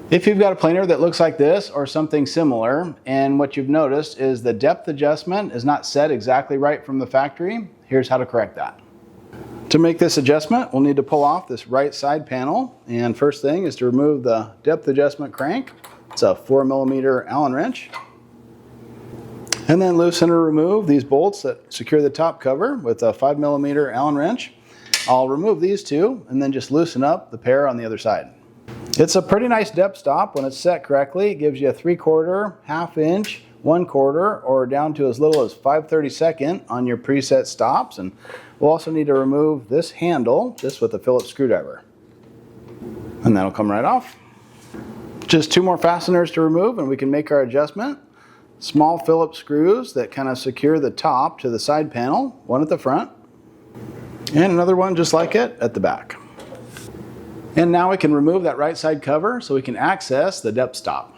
If you've got a planer that looks like this or something similar, and what you've noticed is the depth adjustment is not set exactly right from the factory, here's how to correct that. To make this adjustment, we'll need to pull off this right side panel, and first thing is to remove the depth adjustment crank. It's a 4mm Allen wrench. And then loosen or remove these bolts that secure the top cover with a 5mm Allen wrench. I'll remove these two and then just loosen up the pair on the other side. It's a pretty nice depth stop when it's set correctly. It gives you a 3/4, 1/2 inch, 1/4, or down to as little as 5/32 on your preset stops. And we'll also need to remove this handle just with a Phillips screwdriver. And that'll come right off. Just 2 more fasteners to remove and we can make our adjustment. Small Phillips screws that kind of secure the top to the side panel, one at the front, and another one just like it at the back. And now we can remove that right side cover so we can access the depth stop.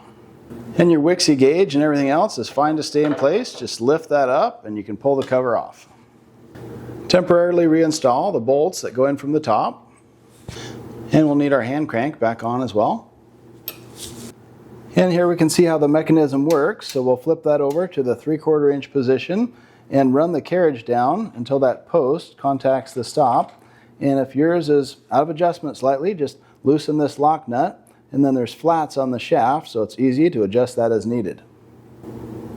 And your Wixie gauge and everything else is fine to stay in place. Just lift that up and you can pull the cover off. Temporarily reinstall the bolts that go in from the top. And we'll need our hand crank back on as well. And here we can see how the mechanism works. So we'll flip that over to the 3/4 inch position and run the carriage down until that post contacts the stop. And if yours is out of adjustment slightly, just loosen this lock nut, and then there's flats on the shaft, so it's easy to adjust that as needed.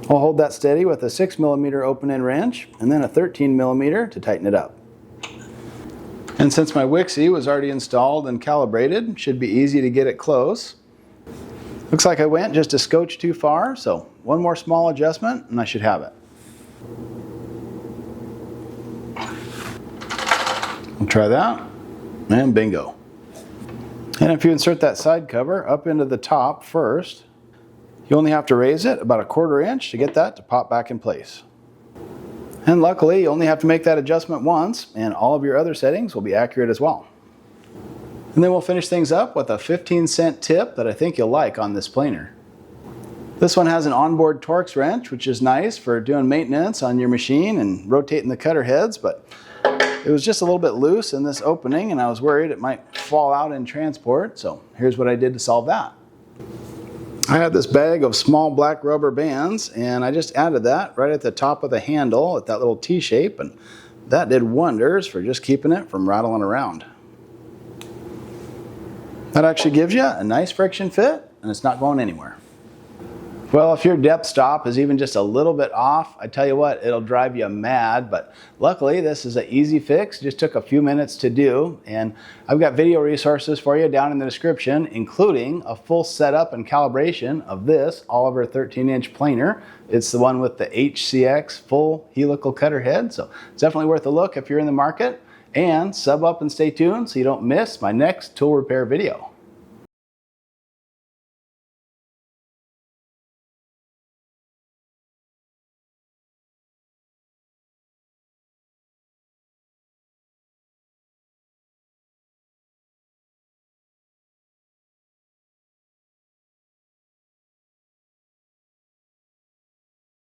I'll hold that steady with a 6mm open-end wrench and then a 13mm to tighten it up. And since my Wixie was already installed and calibrated, it should be easy to get it close. Looks like I went just a scotch too far, so one more small adjustment and I should have it. We'll try that, and bingo. And if you insert that side cover up into the top first, you only have to raise it about a 1/4 inch to get that to pop back in place. And luckily, you only have to make that adjustment once, and all of your other settings will be accurate as well. And then we'll finish things up with a 15-cent tip that I think you'll like on this planer. This one has an onboard Torx wrench, which is nice for doing maintenance on your machine and rotating the cutter heads, but it was just a little bit loose in this opening and I was worried it might fall out in transport, so here's what I did to solve that. I had this bag of small black rubber bands and I just added that right at the top of the handle at that little T shape, and that did wonders for just keeping it from rattling around. That actually gives you a nice friction fit and it's not going anywhere. Well, if your depth stop is even just a little bit off, I tell you what, it'll drive you mad, but luckily this is an easy fix. It just took a few minutes to do, and I've got video resources for you down in the description, including a full setup and calibration of this Oliver 13-inch planer. It's the one with the HCX full helical cutter head, so it's definitely worth a look if you're in the market. And sub up and stay tuned so you don't miss my next tool repair video.